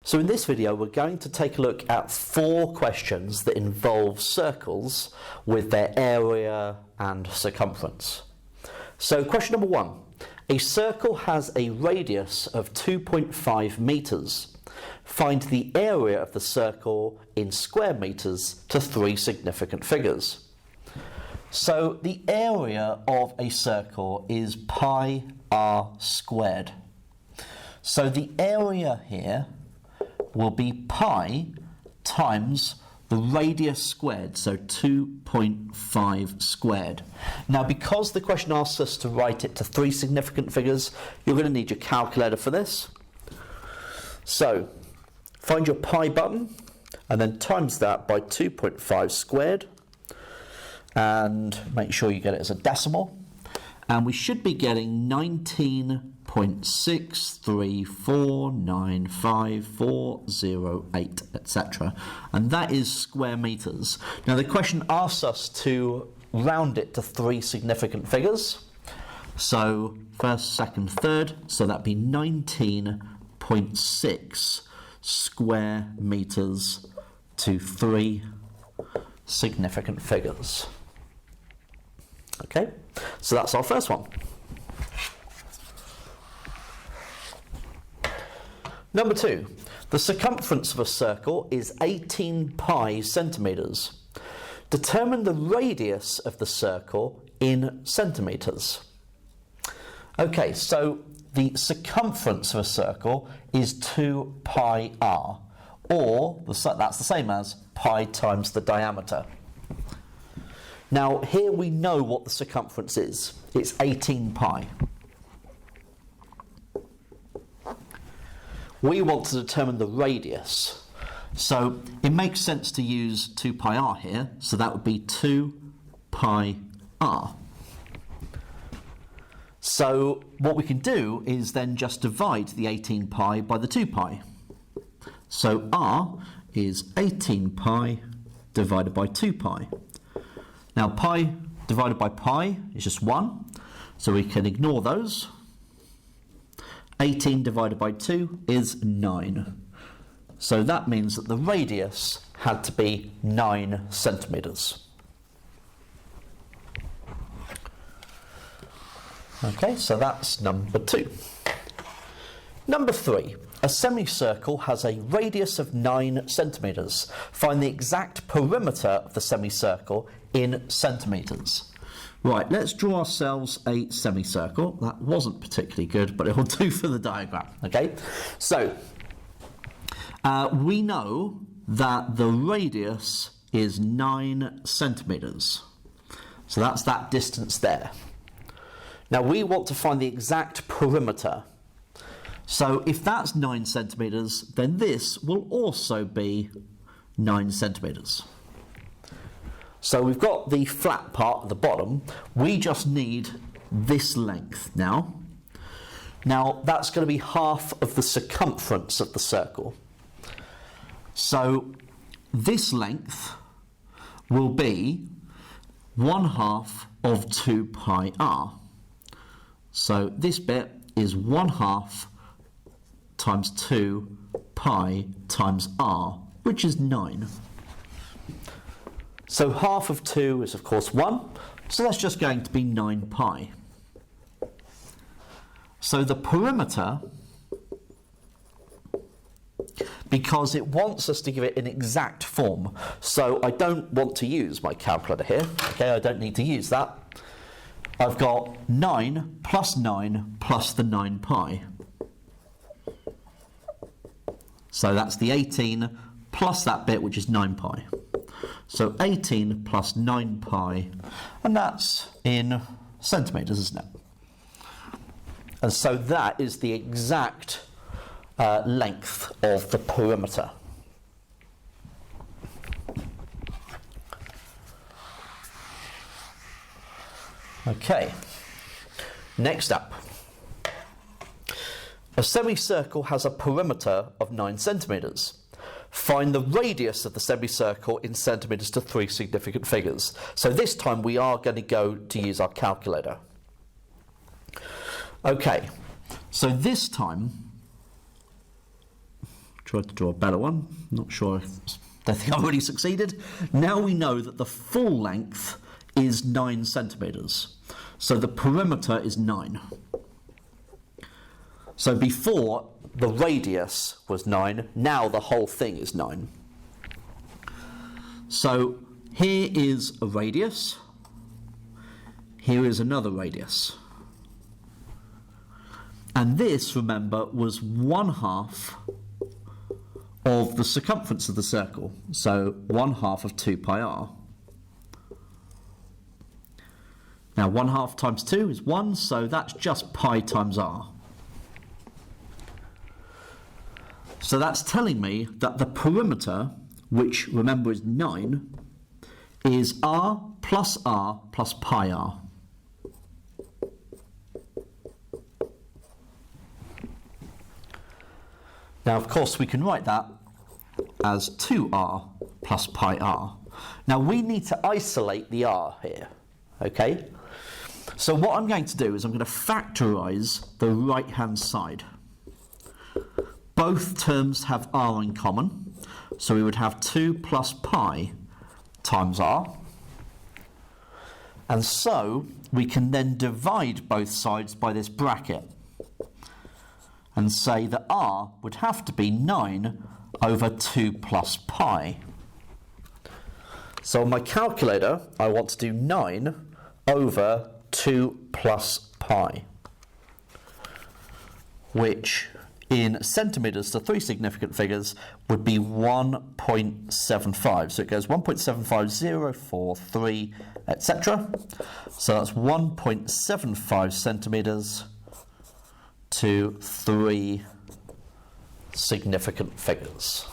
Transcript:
So in this video, we're going to take a look at 4 questions that involve circles with their area and circumference. So question number 1. A circle has a radius of 2.5 meters. Find the area of the circle in square meters to 3 significant figures. So the area of a circle is pi r squared. So the area here will be pi times the radius squared, so 2.5 squared. Now, because the question asks us to write it to 3 significant figures, you're going to need your calculator for this. So, find your pi button, and then times that by 2.5 squared, and make sure you get it as a decimal. And we should be getting 19.63495408, etc. And that is square meters. Now the question asks us to round it to 3 significant figures. So first, second, third. So that'd be 19.6 square meters to 3 significant figures. Okay, so that's our first one. Number 2, the circumference of a circle is 18 pi centimeters. Determine the radius of the circle in centimeters. Okay, so the circumference of a circle is 2 pi r, or that's the same as pi times the diameter. Now, here we know what the circumference is. It's 18 pi. We want to determine the radius. So it makes sense to use 2 pi r here. So that would be 2 pi r. So what we can do is then just divide the 18 pi by the 2 pi. So r is 18 pi divided by 2 pi. Now pi divided by pi is just 1, so we can ignore those. 18 divided by 2 is 9. So that means that the radius had to be 9 centimeters. Okay, so that's number 2. Number 3. A semicircle has a radius of 9 centimeters. Find the exact perimeter of the semicircle in centimeters. Right, let's draw ourselves a semicircle. That wasn't particularly good, but it will do for the diagram. Okay, so we know that the radius is 9 centimeters. So that's that distance there. Now we want to find the exact perimeter. So if that's 9 centimeters, then this will also be 9 centimeters. So we've got the flat part at the bottom. We just need this length now. Now that's going to be half of the circumference of the circle. So this length will be 1/2 of 2 pi r. So this bit is 1/2 times 2 pi times r, which is 9. So half of 2 is of course 1, so that's just going to be 9 pi. So the perimeter, because it wants us to give it an exact form, so I don't want to use my calculator here, okay, I don't need to use that. I've got 9 plus 9 plus the 9 pi. So that's the 18 plus that bit, which is 9 pi. So 18 plus 9 pi, and that's in centimetres, isn't it? And so that is the exact length of the perimeter. Okay, next up. A semicircle has a perimeter of 9 centimetres. Find the radius of the semicircle in centimetres to 3 significant figures. So this time we are going to go to use our calculator. Okay, so this time tried to draw a better one. Not sure. Don't think I really succeeded. Now we know that the full length is 9 centimetres. So the perimeter is 9. So before, the radius was 9. Now the whole thing is 9. So here is a radius. Here is another radius. And this, remember, was 1/2 of the circumference of the circle. So 1/2 of 2 pi r. Now 1/2 times 2 is 1, so that's just pi times r. So that's telling me that the perimeter, which remember is 9, is r plus pi r. Now, of course, we can write that as 2r plus pi r. Now, we need to isolate the r here, okay? So what I'm going to do is I'm going to factorise the right-hand side. Both terms have r in common, so we would have 2 plus pi times r. And so we can then divide both sides by this bracket and say that r would have to be 9 over 2 plus pi. So on my calculator, I want to do 9 over 2 plus pi, which in centimetres to 3 significant figures would be 1.75. So it goes 1.75, 0, 4, 3, etc. So that's 1.75 centimetres to 3 significant figures.